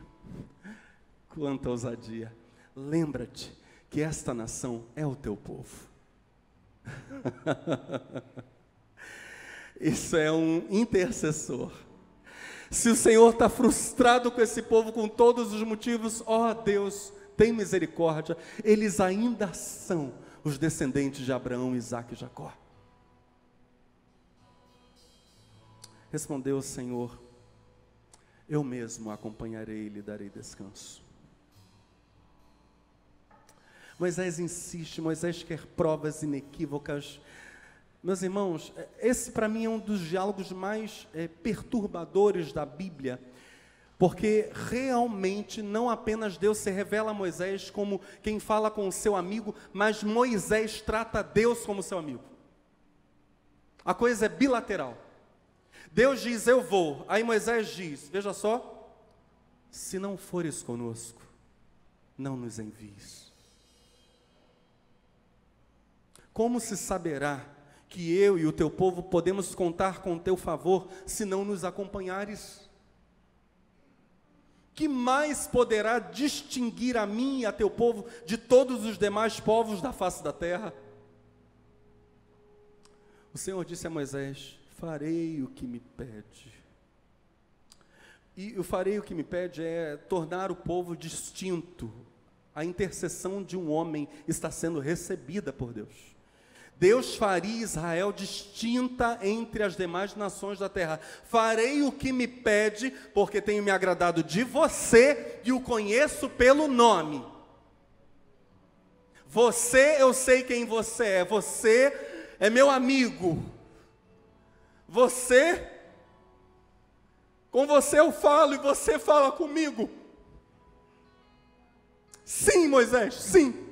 quanta ousadia! Lembra-te que esta nação é o teu povo. Isso é um intercessor. Se o Senhor está frustrado com esse povo, com todos os motivos, ó Deus, tem misericórdia, eles ainda são os descendentes de Abraão, Isaque e Jacó. Respondeu o Senhor: eu mesmo acompanharei e lhe darei descanso. Moisés insiste, Moisés quer provas inequívocas. Meus irmãos, esse para mim é um dos diálogos mais perturbadores da Bíblia, porque realmente não apenas Deus se revela a Moisés como quem fala com o seu amigo, mas Moisés trata Deus como seu amigo. A coisa é bilateral. Deus diz: eu vou. Aí Moisés diz: veja só, se não fores conosco, não nos envies. Como se saberá que eu e o teu povo podemos contar com o teu favor, se não nos acompanhares? Que mais poderá distinguir a mim e a teu povo de todos os demais povos da face da terra? O Senhor disse a Moisés: farei o que me pede. E o farei o que me pede é tornar o povo distinto. A intercessão de um homem está sendo recebida por Deus. Deus faria Israel distinta entre as demais nações da terra. Farei o que me pede, porque tenho me agradado de você e o conheço pelo nome. Você, eu sei quem você é meu amigo. Com você eu falo e você fala comigo. Sim, Moisés, sim.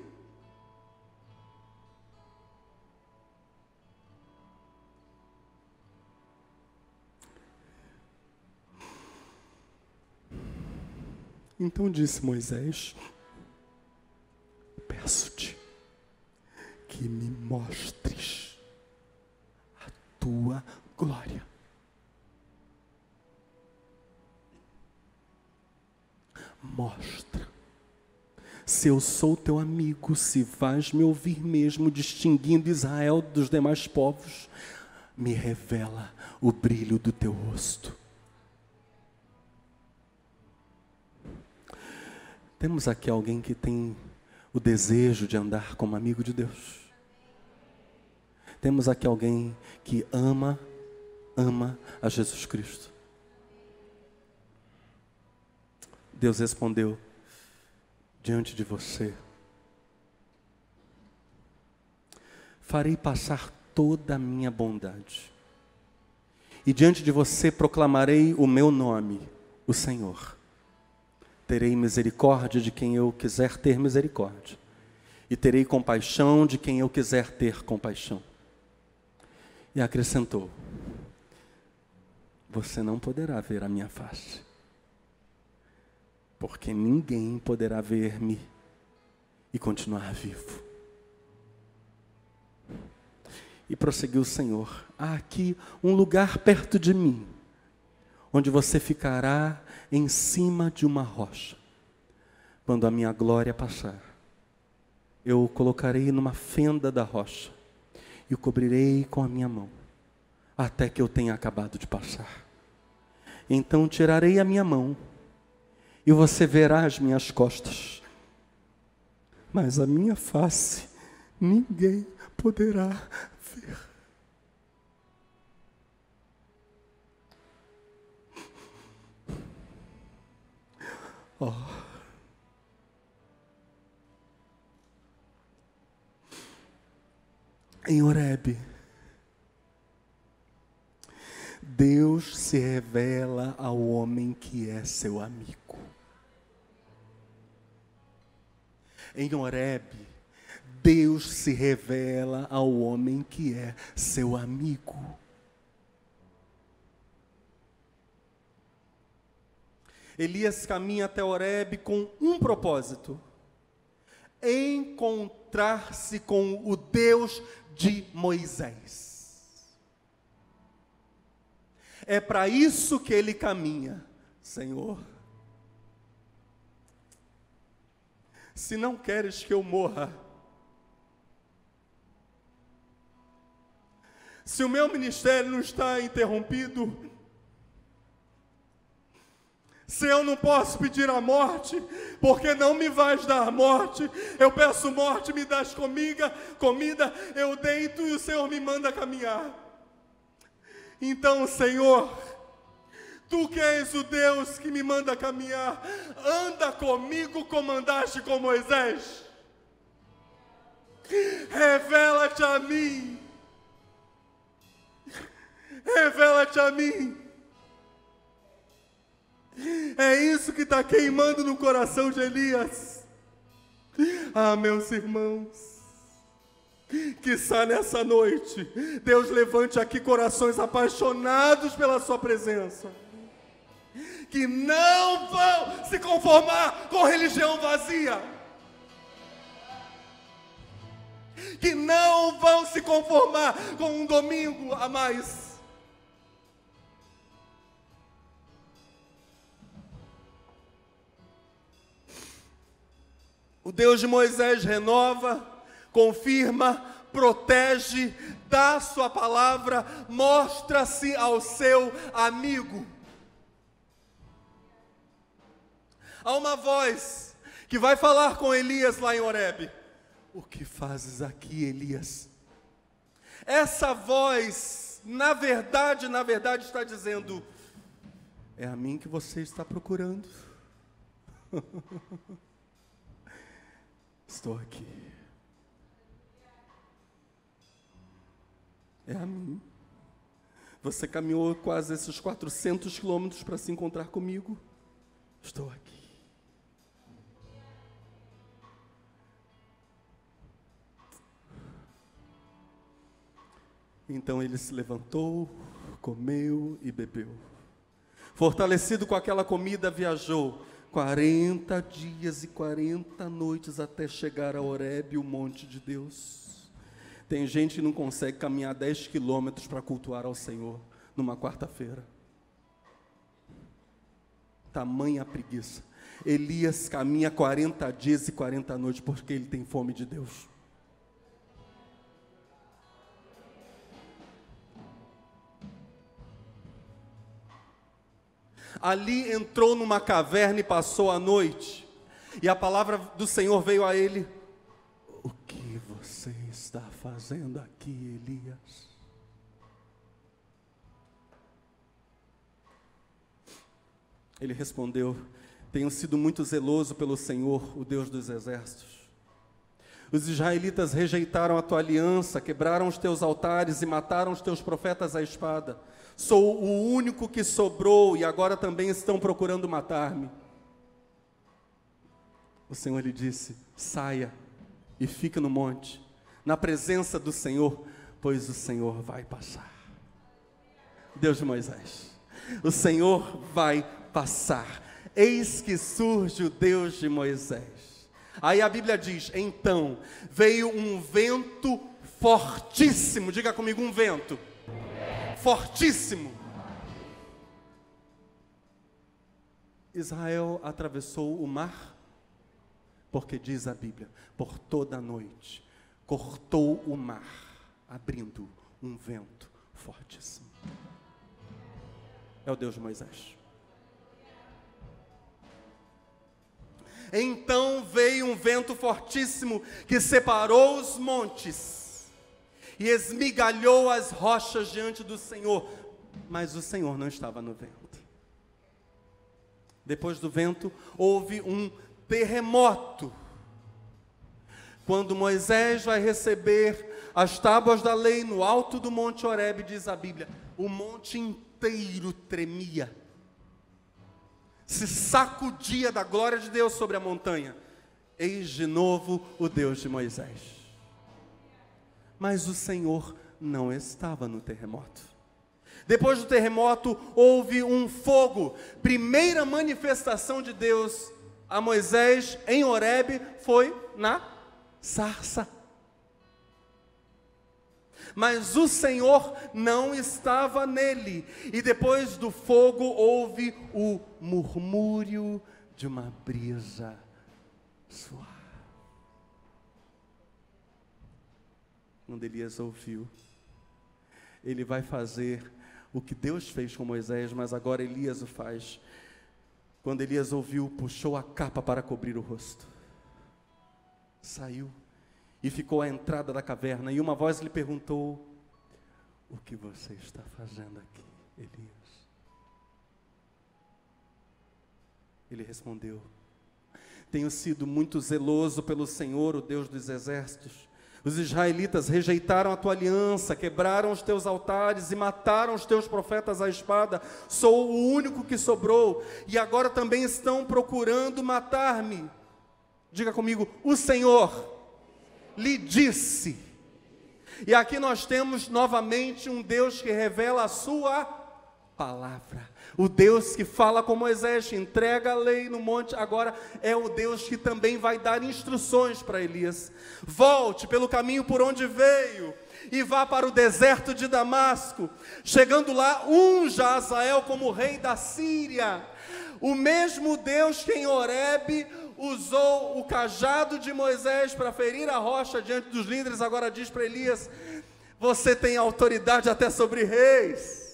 Então disse Moisés: peço-te que me mostres a tua glória. Mostra. Se eu sou teu amigo, se vais me ouvir mesmo, distinguindo Israel dos demais povos, me revela o brilho do teu rosto. Temos aqui alguém que tem o desejo de andar como amigo de Deus. Temos aqui alguém que ama a Jesus Cristo. Deus respondeu: diante de você farei passar toda a minha bondade, e diante de você proclamarei o meu nome, o Senhor. Terei misericórdia de quem eu quiser ter misericórdia, e terei compaixão de quem eu quiser ter compaixão. E acrescentou: você não poderá ver a minha face, porque ninguém poderá ver-me e continuar vivo. E prosseguiu o Senhor: há aqui um lugar perto de mim, onde você ficará em cima de uma rocha. Quando a minha glória passar, eu o colocarei numa fenda da rocha e o cobrirei com a minha mão, até que eu tenha acabado de passar. Então tirarei a minha mão e você verá as minhas costas, mas a minha face ninguém poderá ver. Em Horebe, Deus se revela ao homem que é seu amigo. Em Horebe, Deus se revela ao homem que é seu amigo. Elias caminha até Horebe com um propósito: encontrar-se com o Deus de Moisés. É para isso que ele caminha. Senhor, se não queres que eu morra, se o meu ministério não está interrompido, se eu não posso pedir a morte, porque não me vais dar morte, eu peço morte, me dás comida, eu deito e o Senhor me manda caminhar. Então, Senhor, Tu que és o Deus que me manda caminhar, anda comigo como andaste com Moisés. Revela-te a mim. Revela-te a mim. É isso que está queimando no coração de Elias. Ah, meus irmãos, quiçá nessa noite Deus levante aqui corações apaixonados pela sua presença, que não vão se conformar com religião vazia, que não vão se conformar com um domingo a mais. O Deus de Moisés renova, confirma, protege, dá sua palavra, mostra-se ao seu amigo. Há uma voz que vai falar com Elias lá em Horebe. O que fazes aqui, Elias? Essa voz, na verdade, está dizendo: é a mim que você está procurando. Estou aqui. É a mim. Você caminhou quase esses 400 quilômetros para se encontrar comigo. Estou aqui. Então ele se levantou, comeu e bebeu. Fortalecido com aquela comida, viajou 40 dias e 40 noites até chegar a Horebe, o monte de Deus. Tem gente que não consegue caminhar 10 quilômetros para cultuar ao Senhor numa quarta-feira. Tamanha a preguiça. Elias caminha 40 dias e 40 noites porque ele tem fome de Deus. Ali entrou numa caverna e passou a noite. E a palavra do Senhor veio a ele: o que você está fazendo aqui, Elias? Ele respondeu: tenho sido muito zeloso pelo Senhor, o Deus dos exércitos. Os israelitas rejeitaram a tua aliança, quebraram os teus altares e mataram os teus profetas à espada. Sou o único que sobrou e agora também estão procurando matar-me. O Senhor lhe disse: saia e fique no monte, na presença do Senhor, pois o Senhor vai passar. Deus de Moisés, o Senhor vai passar. Eis que surge o Deus de Moisés. Aí a Bíblia diz: então veio um vento fortíssimo. Diga comigo, um vento fortíssimo. Israel atravessou o mar, porque diz a Bíblia, por toda a noite, cortou o mar, abrindo um vento fortíssimo. É o Deus de Moisés. Então veio um vento fortíssimo que separou os montes e esmigalhou as rochas diante do Senhor, mas o Senhor não estava no vento. Depois do vento houve um terremoto. Quando Moisés vai receber as tábuas da lei no alto do Monte Horebe, diz a Bíblia, o monte inteiro tremia, se sacudia da glória de Deus sobre a montanha. Eis de novo o Deus de Moisés. Mas o Senhor não estava no terremoto. Depois do terremoto, houve um fogo. Primeira manifestação de Deus a Moisés em Horebe foi na sarça. Mas o Senhor não estava nele. E depois do fogo houve o murmúrio de uma brisa suave. Quando Elias ouviu, ele vai fazer o que Deus fez com Moisés, mas agora Elias o faz. Quando Elias ouviu, puxou a capa para cobrir o rosto, saiu e ficou à entrada da caverna, e uma voz lhe perguntou: o que você está fazendo aqui, Elias? Ele respondeu: tenho sido muito zeloso pelo Senhor, o Deus dos exércitos. Os israelitas rejeitaram a tua aliança, quebraram os teus altares e mataram os teus profetas à espada. Sou o único que sobrou, e agora também estão procurando matar-me. Diga comigo: o Senhor lhe disse. E aqui nós temos novamente um Deus que revela a sua palavra. O Deus que fala com Moisés, entrega a lei no monte, agora é o Deus que também vai dar instruções para Elias. Volte pelo caminho por onde veio e vá para o deserto de Damasco. Chegando lá, unja Azael como rei da Síria. O mesmo Deus que em Horebe usou o cajado de Moisés para ferir a rocha diante dos líderes, agora diz para Elias: você tem autoridade até sobre reis.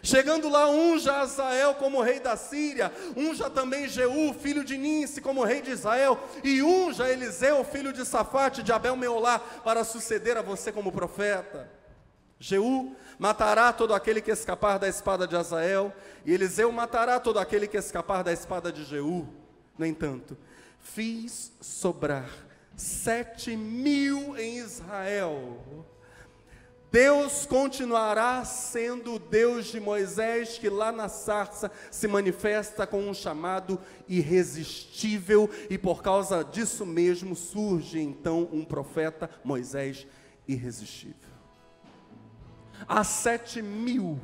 Chegando lá, unja Azael como rei da Síria, unja também Jeú, filho de Ninsi, como rei de Israel, e unja Eliseu, filho de Safate, de Abel-Meolá, para suceder a você como profeta. Jeú matará todo aquele que escapar da espada de Azael, e Eliseu matará todo aquele que escapar da espada de Jeú. No entanto, fiz sobrar 7.000 em Israel. Deus continuará sendo o Deus de Moisés, que lá na sarça se manifesta com um chamado irresistível, e por causa disso mesmo surge então um profeta, Moisés, irresistível. Há 7.000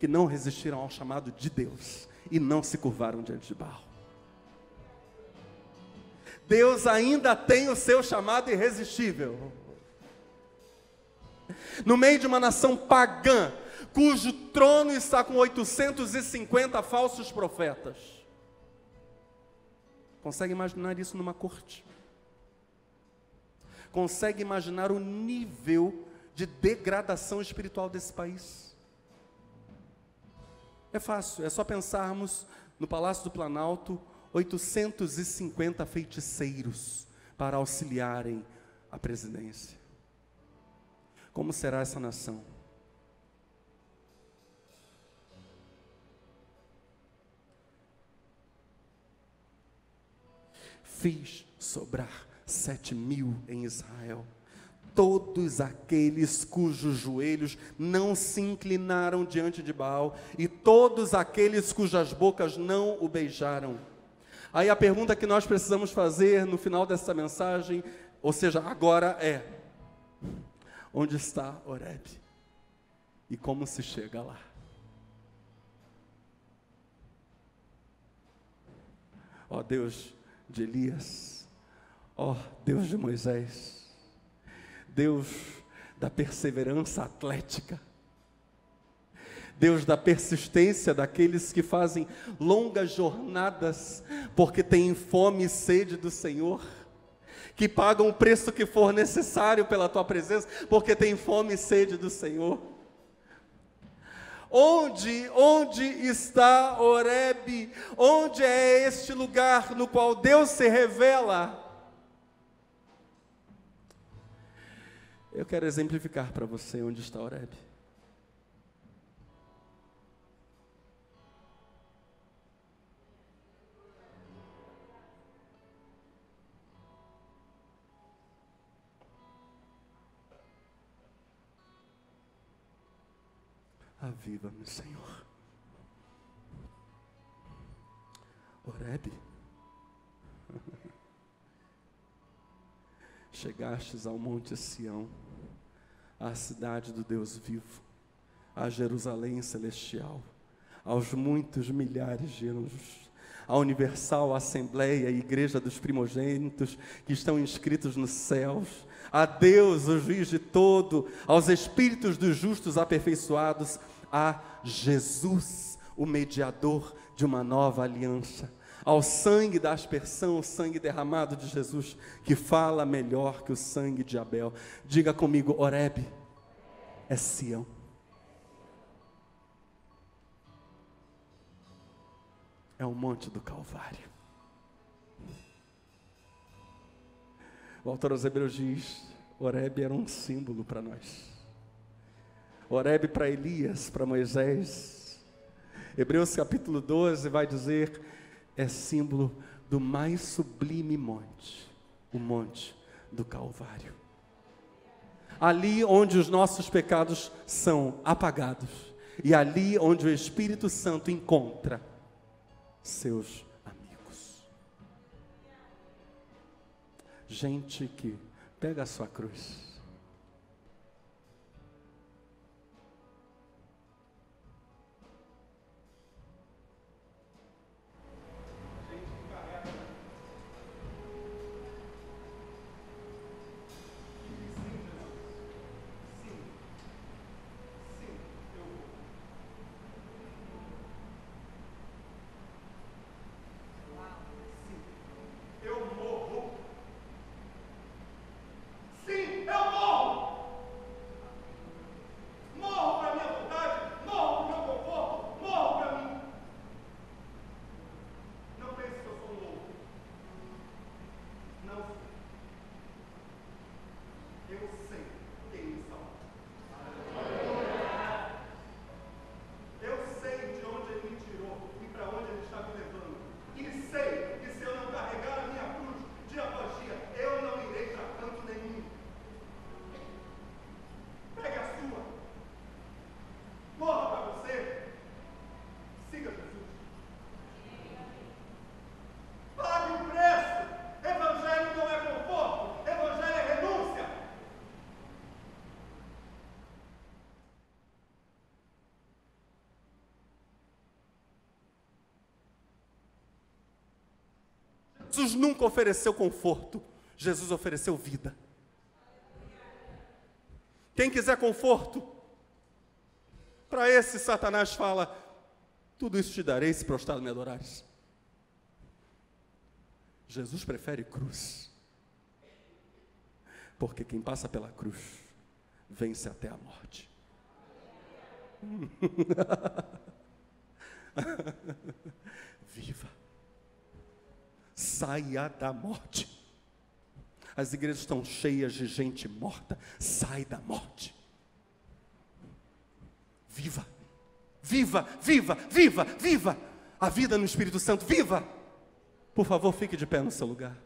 que não resistiram ao chamado de Deus e não se curvaram diante de Baal. Deus ainda tem o seu chamado irresistível. No meio de uma nação pagã, cujo trono está com 850 falsos profetas. Consegue imaginar isso numa corte? Consegue imaginar o nível de degradação espiritual desse país? É fácil, é só pensarmos no Palácio do Planalto, 850 feiticeiros para auxiliarem a presidência. Como será essa nação? Fiz sobrar 7.000 em Israel, todos aqueles cujos joelhos não se inclinaram diante de Baal, e todos aqueles cujas bocas não o beijaram. Aí a pergunta que nós precisamos fazer no final dessa mensagem, ou seja, agora é: onde está Horebe? E como se chega lá? Ó Deus de Elias, ó Deus de Moisés, Deus da perseverança atlética, Deus da persistência daqueles que fazem longas jornadas porque têm fome e sede do Senhor, que pagam o preço que for necessário pela tua presença, porque têm fome e sede do Senhor. Onde está Horebe? Onde é este lugar no qual Deus se revela? Eu quero exemplificar para você onde está Horebe. Aviva-me, Senhor. Horebe, chegastes ao monte Sião, à cidade do Deus vivo, à Jerusalém celestial, aos muitos milhares de anjos, à universal assembleia e igreja dos primogênitos que estão inscritos nos céus, a Deus, o juiz de todo, aos espíritos dos justos aperfeiçoados, a Jesus, o mediador de uma nova aliança, ao sangue da aspersão, o sangue derramado de Jesus, que fala melhor que o sangue de Abel. Diga comigo, Horebe é Sião. É o monte do Calvário. O autor aos Hebreus diz, Horebe era um símbolo para nós. Horebe para Elias, para Moisés. Hebreus capítulo 12 vai dizer, é símbolo do mais sublime monte, o monte do Calvário. Ali onde os nossos pecados são apagados, e ali onde o Espírito Santo encontra seus amigos. Gente que pega a sua cruz, Jesus nunca ofereceu conforto, Jesus ofereceu vida. Quem quiser conforto, para esse Satanás fala, tudo isso te darei se prostrado me adorares. Jesus prefere cruz, porque quem passa pela cruz, vence até a morte. Viva. Saia da morte. As igrejas estão cheias de gente morta. Sai da morte. Viva, viva, viva, viva, viva. A vida no Espírito Santo, viva. Por favor, fique de pé no seu lugar.